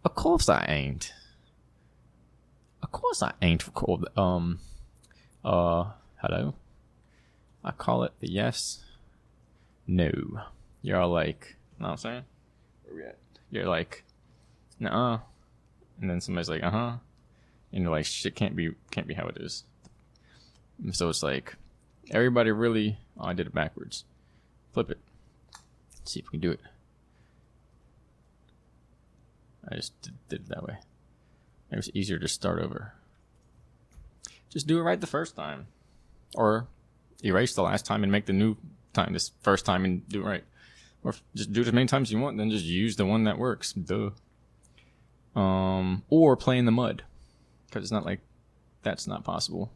Of course I ain't. Of course I ain't recorded. Hello? I call it the yes. No. You're all like, know what I'm saying? Where we at? You're like, nuh-uh. And then somebody's like, uh-huh. And you're like, shit can't be how it is. And so it's like, everybody really, oh, I did it backwards. Flip it. Let's see if we can do it. I just did it that way. Maybe it's easier to start over. Just do it right the first time. Or erase the last time and make the new time this first time and do it right. Or just do it as many times as you want, then just use the one that works. Duh. Or play in the mud. Because it's not like that's not possible.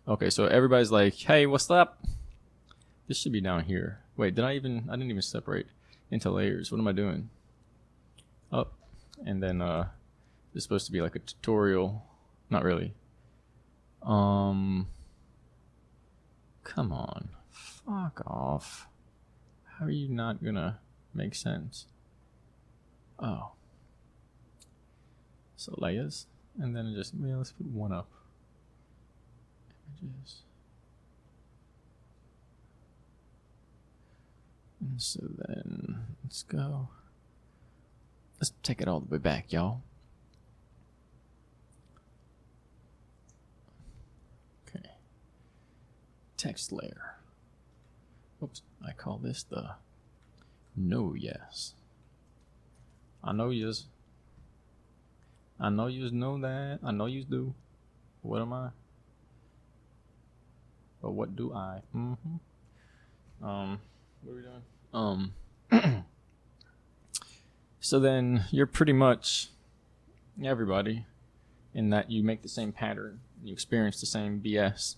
Okay, so everybody's like, hey, what's up? This should be down here. Wait, I didn't even separate into layers. What am I doing? Up. And then this is supposed to be like a tutorial. Not really. Come on. Fuck off. How are you not gonna make sense? Oh. So layers. And then just, let's put one up. Images. And so then, let's go. Let's take it all the way back, y'all. Okay. Text layer. Oops, I call this the no yes. I know yous. I know yous know that. I know yous do. What am I? But what do I? What are we doing? So then you're pretty much everybody in that you make the same pattern. You experience the same BS,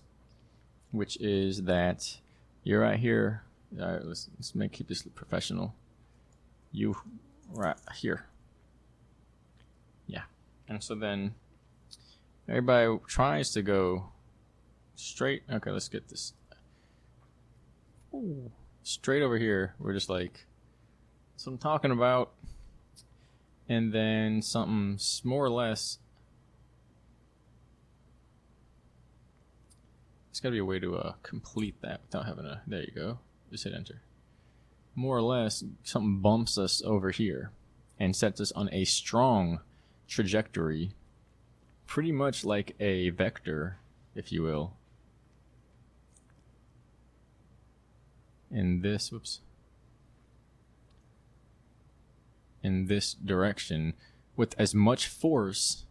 which is that you're right here. All right, let's keep this professional. You right here. Yeah. And so then everybody tries to go straight. Okay, let's get this. Ooh. Straight over here. We're just like, that's what I'm talking about. And then something more or less. There's got to be a way to complete that without having a. There you go. Just hit enter. More or less, something bumps us over here and sets us on a strong trajectory, pretty much like a vector, if you will. In this direction with as much force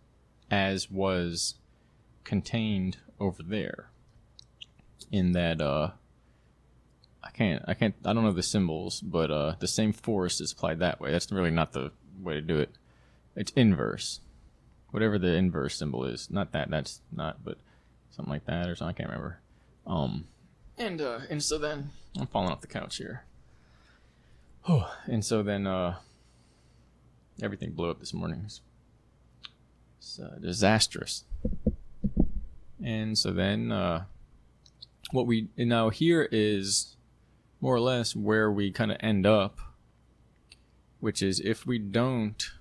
as was contained over there. In that I don't know the symbols, but the same force is applied that way. That's really not the way to do it. It's inverse. Whatever the inverse symbol is. Not that, that's not, but something like that or something, I can't remember. And so then I'm falling off the couch here. And so then everything blew up this morning. It's disastrous. And so then what we now here is more or less where we kind of end up, which is if we don't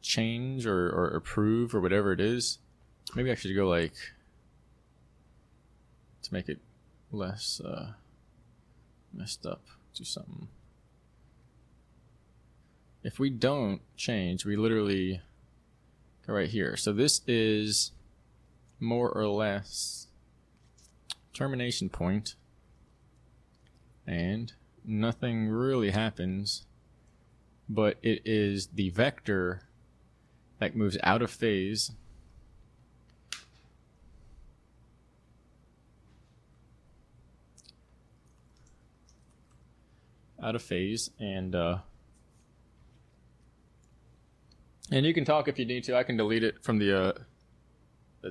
change or approve or whatever it is, maybe I should go like to make it less messed up, do something. If we don't change, we literally go right here. So this is more or less termination point, and nothing really happens, but it is the vector that moves out of phase and you can talk if you need to. I can delete it from the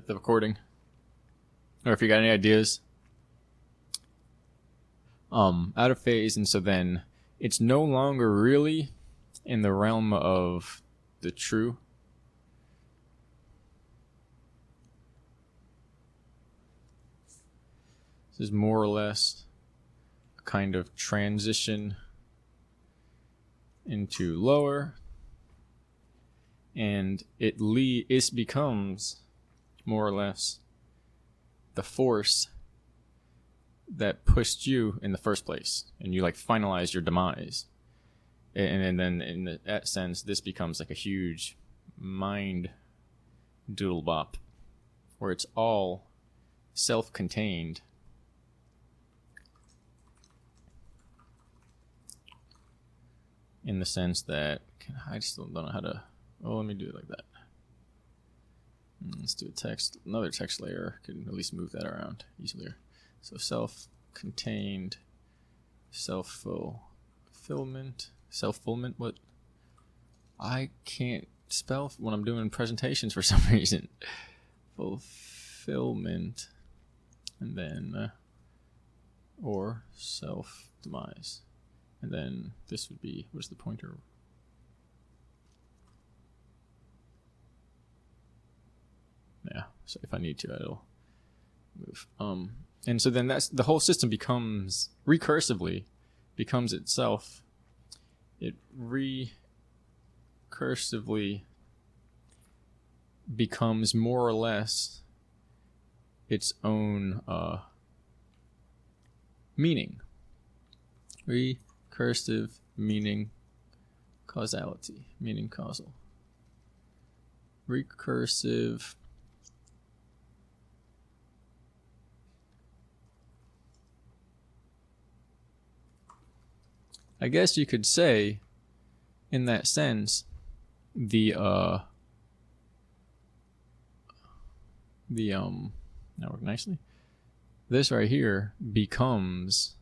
recording, or if you got any ideas. Out of phase, and so then it's no longer really in the realm of the true. This is more or less a kind of transition into lower, and it becomes more or less the force that pushed you in the first place, and you like finalize your demise. And then in that sense, this becomes like a huge mind doodle bop, where it's all self-contained. In the sense that I still don't know how to. Oh, let me do it like that. Let's do another text layer. Can at least move that around easier. So self-contained, self-fulfillment. What? I can't spell when I'm doing presentations for some reason. Fulfillment, and then or self-demise, and then this would be, what's the pointer? Yeah, so if I need to, it'll move. And so then that's the whole system becomes recursively becomes itself. It recursively becomes more or less its own meaning. Recursive meaning causality, meaning causal. Recursive I guess you could say, in that sense, now work nicely. This right here becomes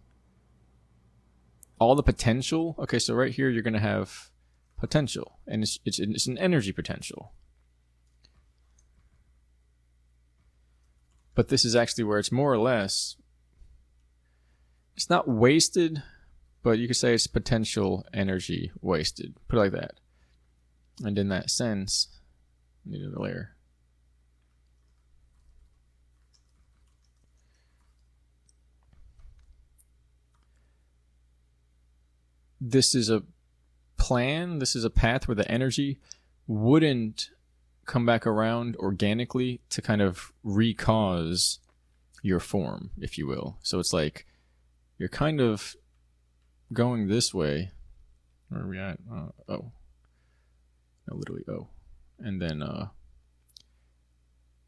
all the potential. Okay, so right here you're going to have potential, and it's an energy potential. But this is actually where it's more or less, it's not wasted, but you could say it's potential energy wasted. Put it like that. And in that sense, I need another layer. This is a plan, this is a path where the energy wouldn't come back around organically to kind of recause your form, if you will. So it's like you're kind of going this way. Where are we at? No, literally O. And then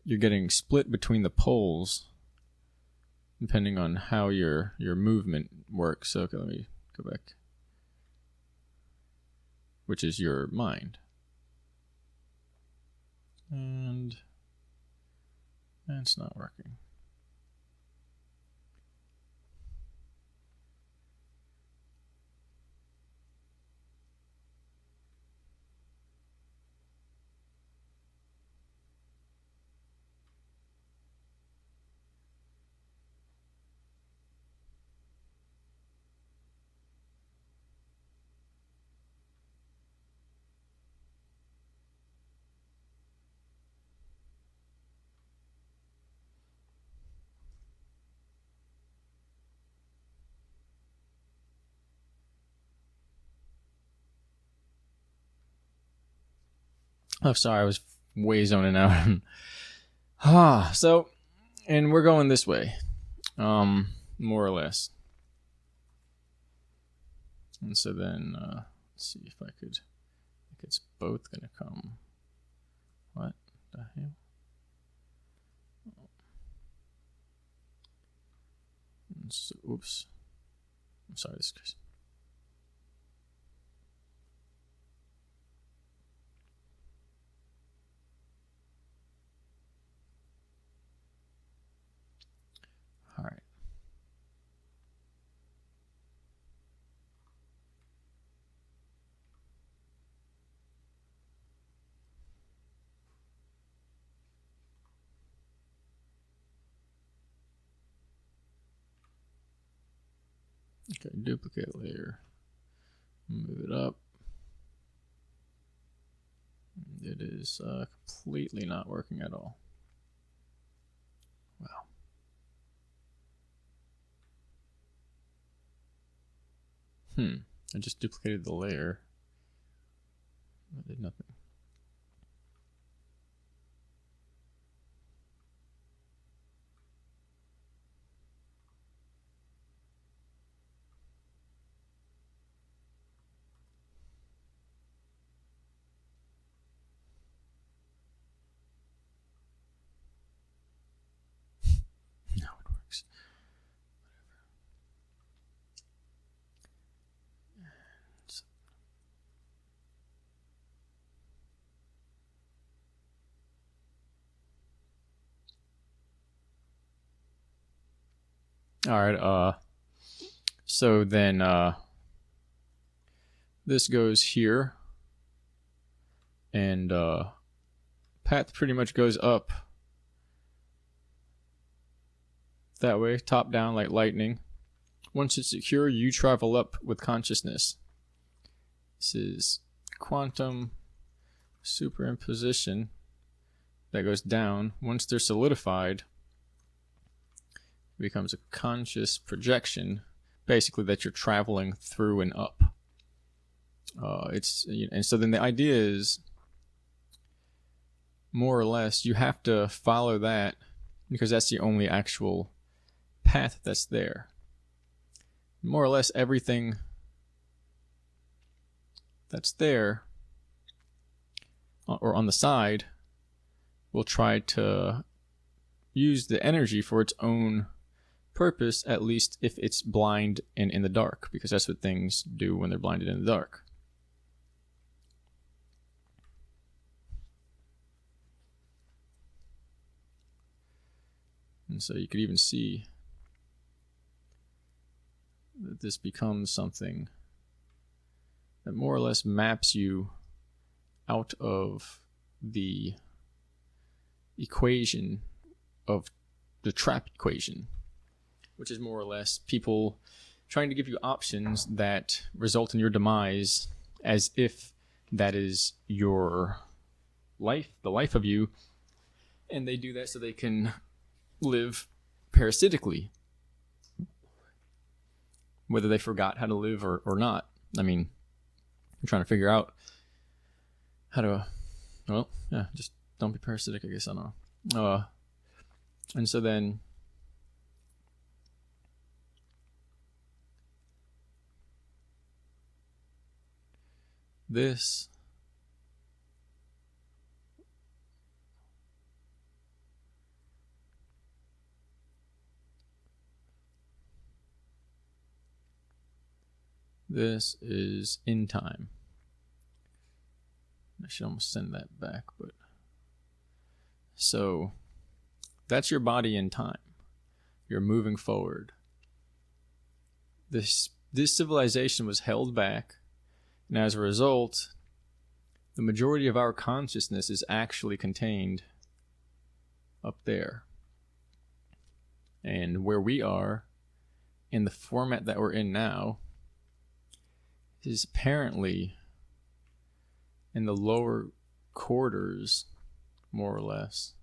you're getting split between the poles depending on how your movement works. So okay, let me go back. Which is your mind. And it's not working. Oh, sorry, I was way zoning out. So, and we're going this way, more or less. And so then, let's see if I could. I think it's both gonna come. What the hell? So, oops. I'm sorry, this is. All right. Okay, duplicate layer. Move it up. It is completely not working at all. Wow. I just duplicated the layer. I did nothing. Now it works. All right. So then this goes here, and path pretty much goes up that way, top down like lightning. Once it's secure, you travel up with consciousness. This is quantum superimposition that goes down. Once they're solidified, it becomes a conscious projection, basically, that you're traveling through and up. And so then the idea is, more or less, you have to follow that because that's the only actual path that's there. More or less everything that's there or on the side will try to use the energy for its own purpose, at least if it's blind and in the dark, because that's what things do when they're blinded in the dark. And so you could even see that this becomes something that more or less maps you out of the equation of the trap equation, which is more or less people trying to give you options that result in your demise, as if that is your life, the life of you, and they do that so they can live parasitically, whether they forgot how to live or not. I mean, I'm trying to figure out how to, well, yeah, just don't be parasitic, I guess. I don't know. And so then this is in time. I should almost send that back, but so that's your body in time. You're moving forward. This civilization was held back, and as a result, the majority of our consciousness is actually contained up there. And where we are, in the format that we're in now, is apparently in the lower quarters, more or less,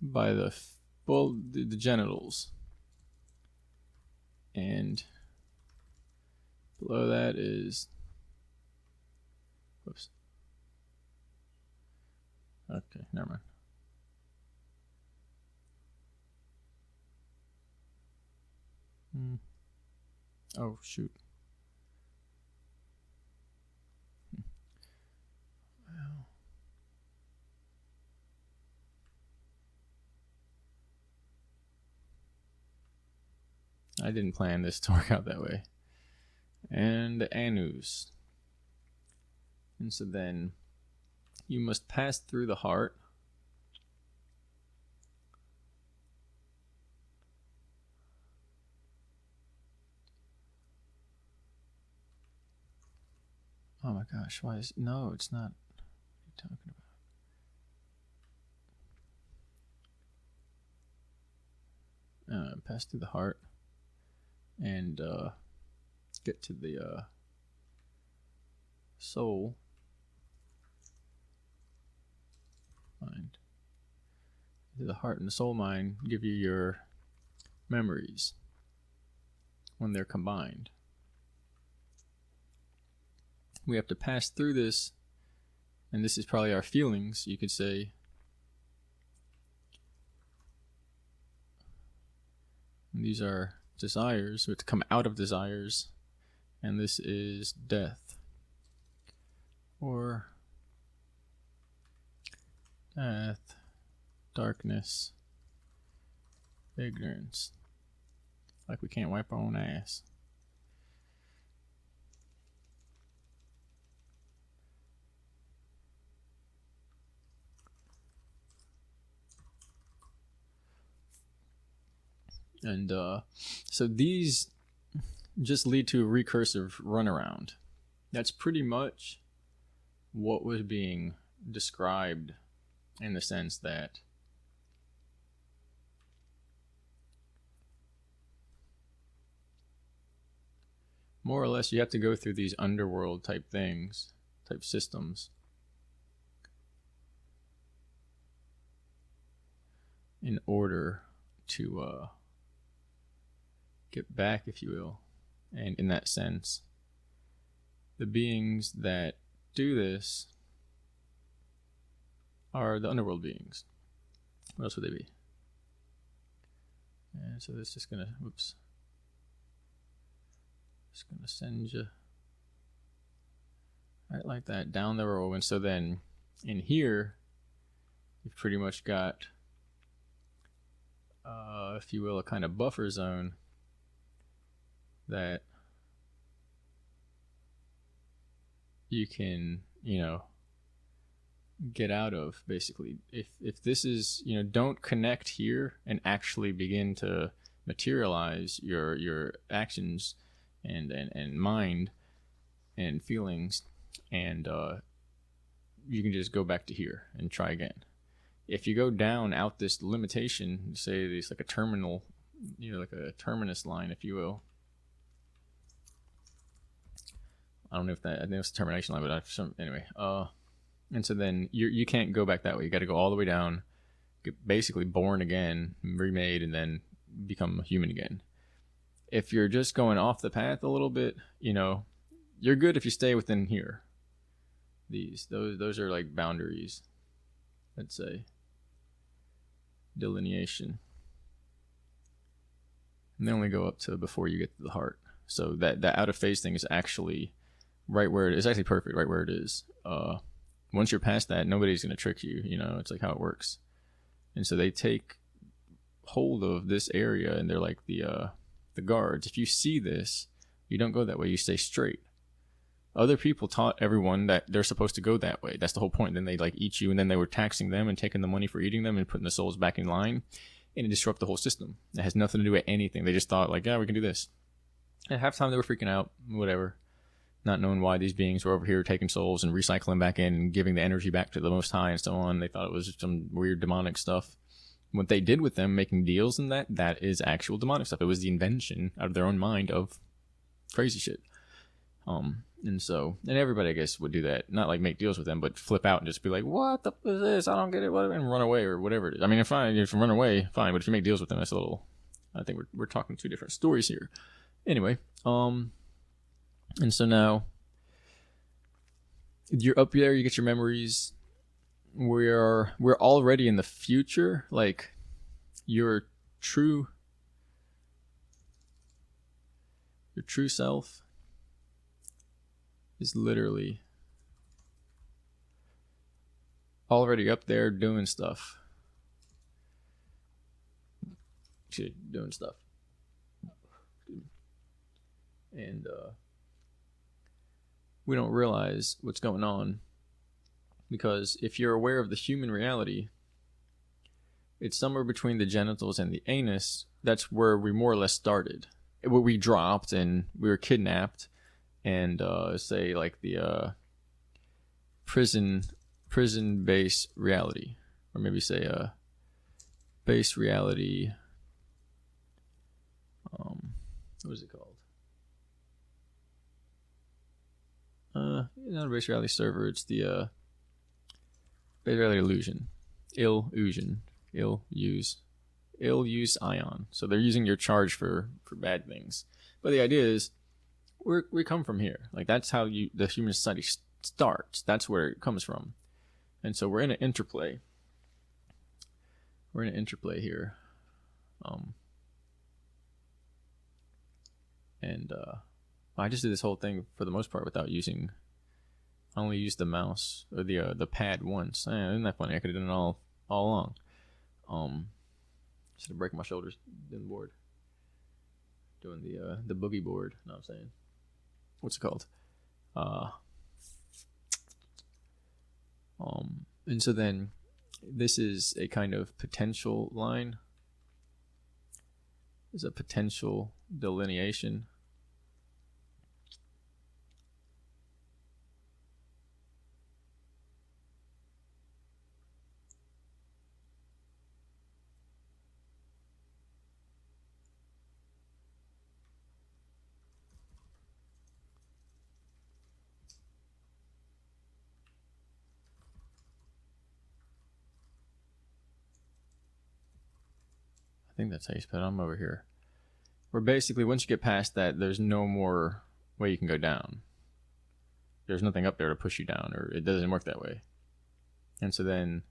by the genitals. And below that is, whoops. Okay, never mind. Oh, shoot. Well. I didn't plan this to work out that way. And anus. And so then you must pass through the heart. Oh my gosh, why is... No, it's not. What are you talking about? Pass through the heart. And get to the soul mind. The heart and the soul mind give you your memories when they're combined. we have to pass through this, and this is probably our feelings, you could say. And these are desires. We have to come out of desires, and this is death. Or death, darkness, ignorance. Like we can't wipe our own ass. And so these just lead to a recursive runaround. That's pretty much what was being described, in the sense that more or less you have to go through these underworld type things, type systems, in order to get back, if you will. And in that sense, the beings that do this are the underworld beings. What else would they be? And so this is just gonna, whoops. Just gonna send you right like that down the row. And so then in here, you've pretty much got, if you will, a kind of buffer zone that you can, get out of, basically. If this is, don't connect here and actually begin to materialize your actions and mind and feelings, and you can just go back to here and try again. If you go down out this limitation, say it's like a terminal, like a terminus line, if you will. I don't know if I think it's a termination line, but anyway. And so then you can't go back that way. You got to go all the way down, get basically born again, remade, and then become human again. If you're just going off the path a little bit, you're good if you stay within here. Those are like boundaries, let's say. Delineation. And they only go up to before you get to the heart. So that out of phase thing is actually right where it is. Actually perfect right where it is. Once you're past that, nobody's going to trick you. It's like how it works. And so they take hold of this area, and they're like the guards. If you see this, you don't go that way. You stay straight. Other people taught everyone that they're supposed to go that way. That's the whole point. Then they like eat you, and then they were taxing them and taking the money for eating them and putting the souls back in line, and it disrupted the whole system. It has nothing to do with anything. They just thought like, yeah, we can do this. At halftime, they were freaking out, whatever, not knowing why these beings were over here taking souls and recycling back in and giving the energy back to the Most High and so on. They thought it was some weird demonic stuff. What they did with them, making deals and that is actual demonic stuff. It was the invention out of their own mind of crazy shit. And everybody, I guess, would do that. Not like make deals with them, but flip out and just be like, what the fuck is this? I don't get it. And run away or whatever it is. I mean, if you run away, fine. But if you make deals with them, that's a little, I think we're talking two different stories here. Anyway, and so now you're up there, you get your memories. We're already in the future. Like your true self is literally already up there doing stuff. Doing stuff. And we don't realize what's going on, because if you're aware of the human reality, it's somewhere between the genitals and the anus. That's where we more or less started, where we dropped and we were kidnapped, and say like the prison base reality, or maybe say base reality. What is it called? Not a base reality server. It's the base reality illusion. Ill use ion. So they're using your charge for bad things. But the idea is, we come from here. Like that's how the human society starts. That's where it comes from. And so we're in an interplay. We're in an interplay here. I just did this whole thing for the most part without using. I only used the mouse or the pad once. Isn't that funny? I could have done it all along. Instead of breaking my shoulders doing the board, doing the boogie board. You know what I'm saying? What's it called? And so then this is a kind of potential line. There's a potential delineation. I think that's how you spell it. I'm over here. Where basically, once you get past that, there's no more way you can go down. There's nothing up there to push you down, or it doesn't work that way. And so then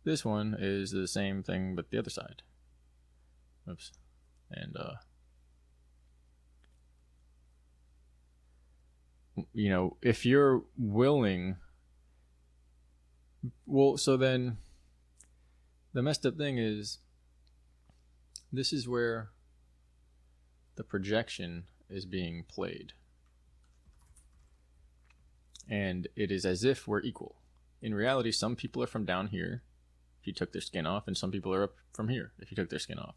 this one is the same thing, but the other side. Oops. And, if you're willing, well, so then the messed up thing is, this is where the projection is being played. And it is as if we're equal. In reality, some people are from down here if you took their skin off, and some people are up from here if you took their skin off.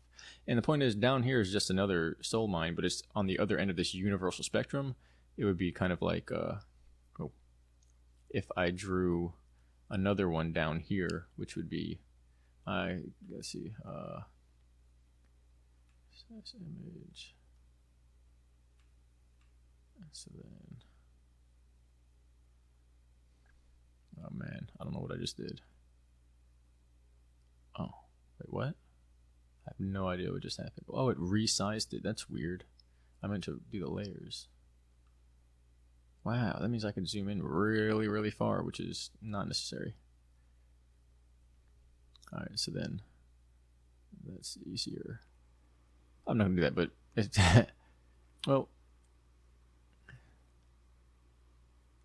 And the point is, down here is just another soul mind, but it's on the other end of this universal spectrum. It would be kind of like if I drew another one down here, which would be, let's see, image. So then, oh man, I don't know what I just did. Oh, wait, what? I have no idea what just happened. Oh, it resized it. That's weird. I meant to do the layers. Wow, that means I can zoom in really, really far, which is not necessary. All right, so then that's easier. I'm not gonna do that, but it's well.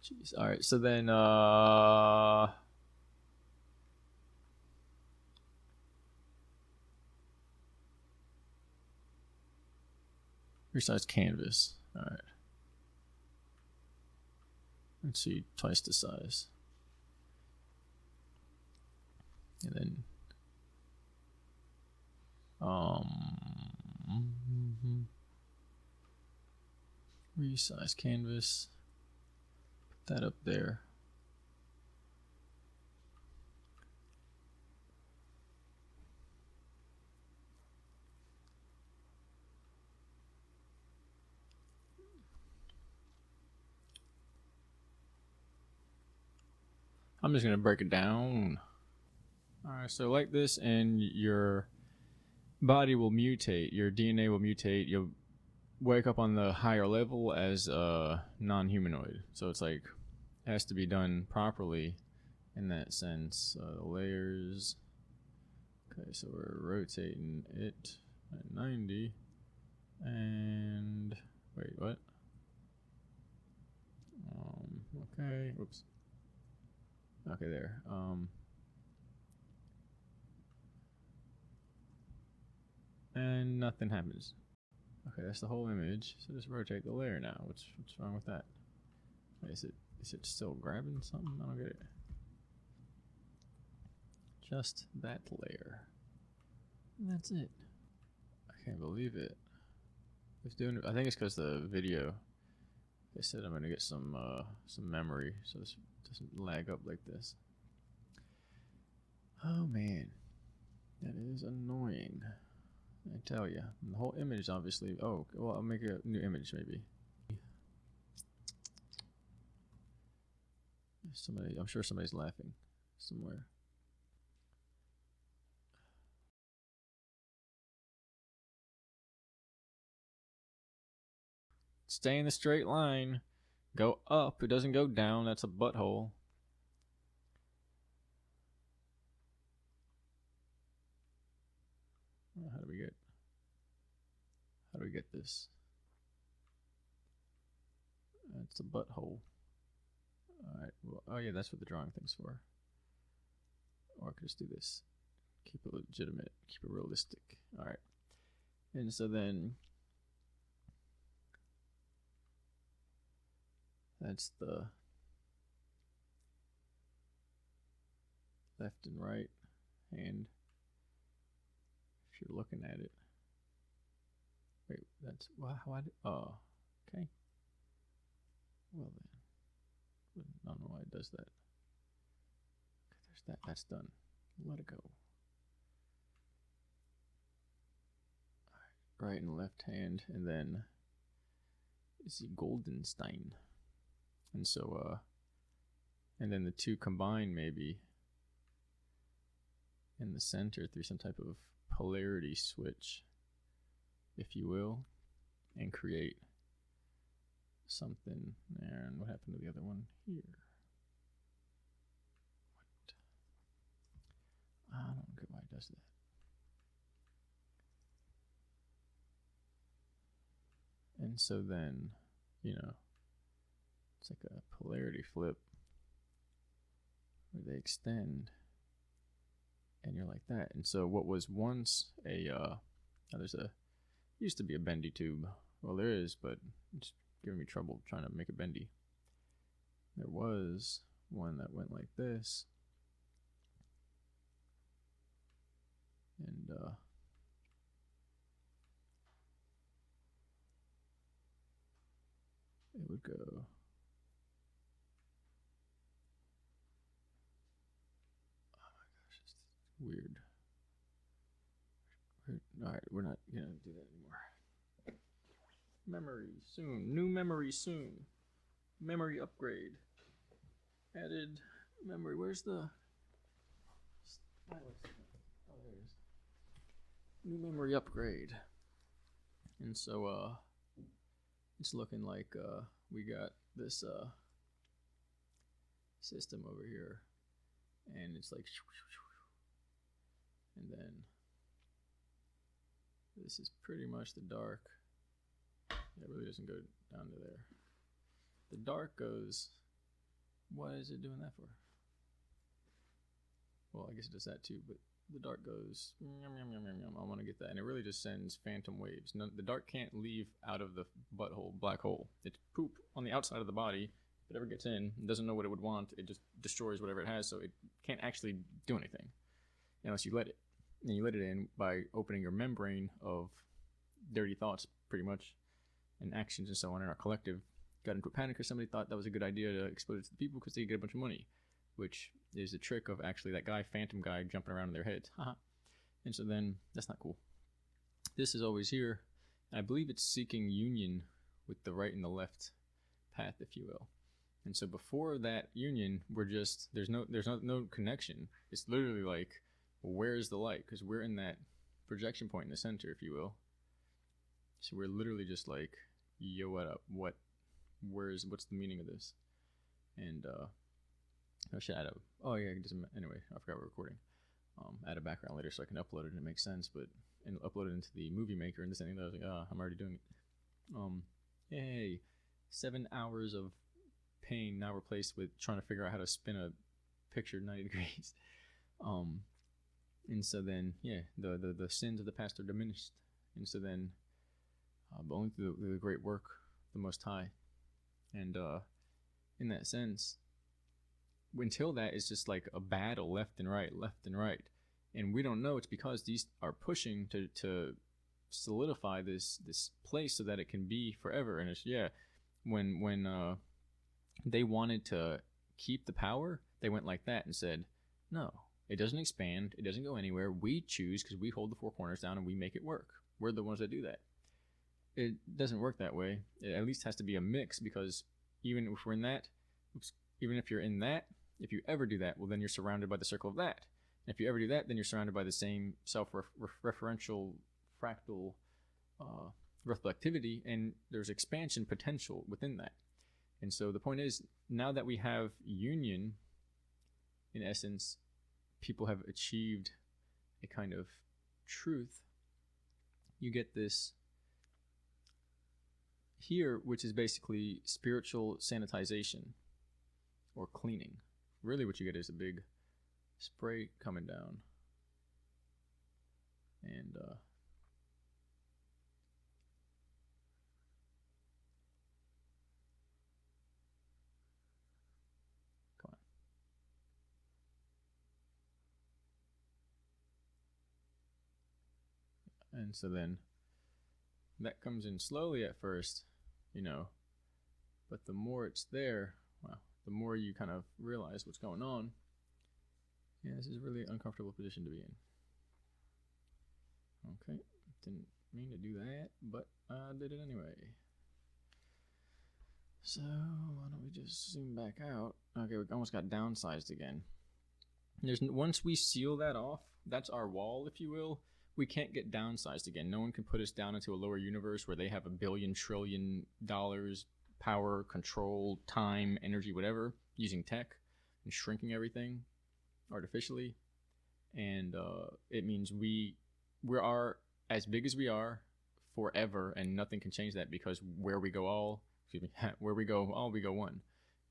Jeez. All right, so then resize canvas. All right. Let's see, twice the size. And then resize canvas. Put that up there. I'm just gonna break it down. All right, so like this, and your body will mutate. Your DNA will mutate. You'll wake up on the higher level as a non-humanoid. So it's like it has to be done properly in that sense. Layers. Okay, so we're rotating it at 90. And wait, what? Okay, whoops. Okay, there. And nothing happens. Okay, that's the whole image. So just rotate the layer now. What's wrong with that? Wait, is it still grabbing something? I don't get it. Just that layer. And that's it. I can't believe it. It's doing. I think it's because the video. They said I'm gonna get some memory, so this doesn't lag up like this. Oh man, that is annoying. I tell you, the whole image obviously. Oh, well, I'll make a new image maybe. I'm sure somebody's laughing somewhere. stay in the straight line. Go up. It doesn't go down. That's a butthole. How do we get this? That's a butthole. Alright, well, oh yeah, that's what the drawing thing's for. Or I could just do this. Keep it legitimate, keep it realistic. Alright. And so then that's the left and right hand. If you're looking at it. Wait, that's why oh, okay. Well then. I don't know why it does that. Okay, there's that. That's done. Let it go. Right and left hand, and then is the Goldenstein. And so and then the two combine maybe in the center through some type of polarity switch, if you will, and create something there. And what happened to the other one here? What? I don't get why it does that. And so then, you know, it's like a polarity flip where they extend and you're like that. And so what was once a used to be a bendy tube. Well, there is, but it's giving me trouble trying to make it bendy. There was one that went like this. And it would go. Oh my gosh, it's weird. Alright, we're not gonna do that anymore. Memory soon. New memory soon. Memory upgrade. Added memory. Where's the stylus? Oh, there it is. New memory upgrade. And so it's looking like we got this system over here, and it's like, and then this is pretty much the dark. Yeah, it really doesn't go down to there. The dark goes. What is it doing that for? Well, I guess it does that too, but the dark goes. Yum, yum, yum, yum, yum. I want to get that, and it really just sends phantom waves. No, the dark can't leave out of the butthole black hole. It's poop on the outside of the body. If it ever gets in, it doesn't know what it would want. It just destroys whatever it has, so it can't actually do anything unless you let it. And you let it in by opening your membrane of dirty thoughts, pretty much, and actions and so on in our collective. Got into a panic because somebody thought that was a good idea to expose it to the people because they get a bunch of money, which is the trick of actually that guy, phantom guy, jumping around in their heads. And so then that's not cool. This is always here, and I believe it's seeking union with the right and the left path, if you will. And so before that union, we're just there's no connection. It's literally like, well, where's the light? Because we're in that projection point in the center, if you will. So we're literally just like, yo, what up? What's the meaning of this? And I should add anyway, I forgot we're recording. Add a background later so I can upload it and it makes sense, and upload it into the movie maker and this and that. I was like, I'm already doing it. Yay. 7 hours of pain now replaced with trying to figure out how to spin a picture 90 degrees. And so then, yeah, the sins of the past are diminished. And so then, but only through the great work of the Most High. And in that sense, until that is just like a battle left and right. And we don't know it's because these are pushing to solidify this place so that it can be forever. And it's, when they wanted to keep the power, they went like that and said, no, it doesn't expand, it doesn't go anywhere. We choose because we hold the four corners down and we make it work. We're the ones that do that. It doesn't work that way. It at least has to be a mix, because even if we're in that, even if you're in that, if you ever do that, well, then you're surrounded by the circle of that. And if you ever do that, then you're surrounded by the same self-referential fractal reflectivity, and there's expansion potential within that. And so the point is, now that we have union, in essence, people have achieved a kind of truth. You get this here, which is basically spiritual sanitization or cleaning. Really what you get is a big spray coming down. And come on. And so then that comes in slowly at first, but the more it's there, well, the more you kind of realize what's going on. Yeah, this is a really uncomfortable position to be in. Okay, didn't mean to do that, but I did it anyway. So why don't we just zoom back out? Okay, we almost got downsized again. Once we seal that off, that's our wall, if you will. We can't get downsized again. No one can put us down into a lower universe where they have $1 billion trillion power, control, time, energy, whatever, using tech and shrinking everything artificially. And it means we are as big as we are forever, and nothing can change that, because where we go all, we go one.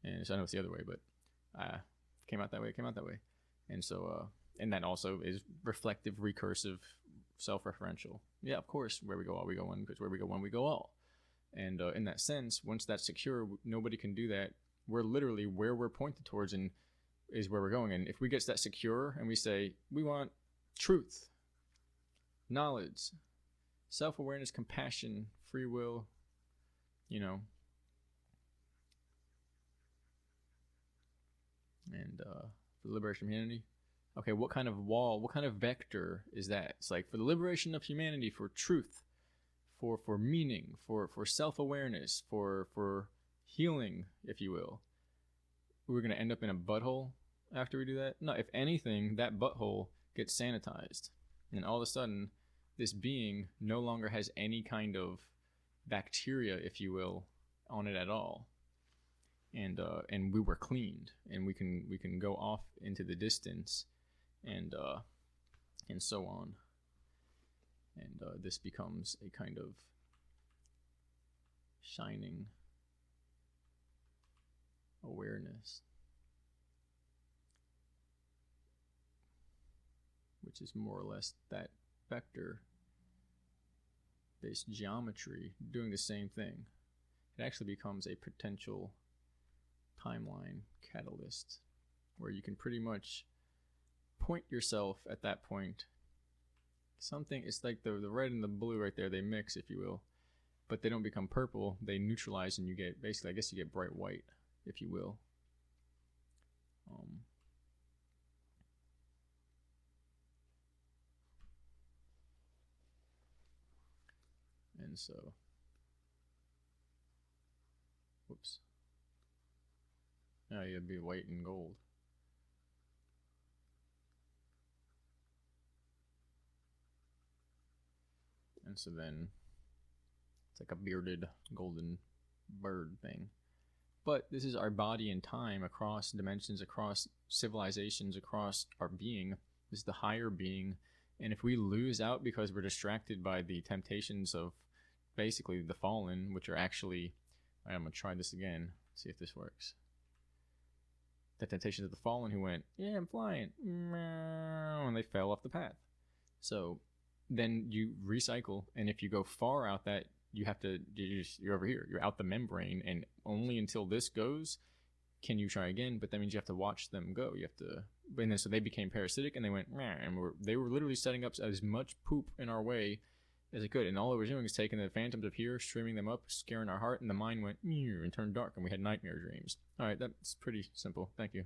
And so I know it's the other way, but came out that way. And so and that also is reflective, recursive, self-referential. Yeah, of course, where we go all, we go one, because where we go one, we go all. And in that sense, once that's secure, nobody can do that. We're literally where we're pointed towards and is where we're going. And if we get that secure and we say, we want truth, knowledge, self-awareness, compassion, free will, and for the liberation of humanity. Okay, what kind of wall, what kind of vector is that? It's like for the liberation of humanity, for truth, for meaning, for self-awareness, for healing, if you will. We're going to end up in a butthole after we do that? No, if anything, that butthole gets sanitized. And all of a sudden, this being no longer has any kind of bacteria, if you will, on it at all. And we were cleaned, and we can go off into the distance, and so on. And this becomes a kind of shining awareness, which is more or less that vector-based geometry doing the same thing. It actually becomes a potential timeline catalyst where you can pretty much point yourself at that point. Something, it's like the red and the blue right there, they mix, if you will, but they don't become purple, they neutralize, and you get, basically, I guess you get bright white, if you will. And so, whoops. Now you'd be white and gold. And so then it's like a bearded golden bird thing. But this is our body and time across dimensions, across civilizations, across our being. This is the higher being. And if we lose out because we're distracted by the temptations of basically the fallen, which are actually, I'm going to try this again, see if this works. The temptations of the fallen who went, yeah, I'm flying, and they fell off the path. So then you recycle, and if you go far out that, you have to, you're over here, you're out the membrane, and only until this goes can you try again. But that means you have to watch them go. You have to, and then so they became parasitic, and they went, and they were literally setting up as much poop in our way as it could, and all it was doing is taking the phantoms of here, streaming them up, scaring our heart, and the mind went and turned dark, and we had nightmare dreams. All right, that's pretty simple. Thank you.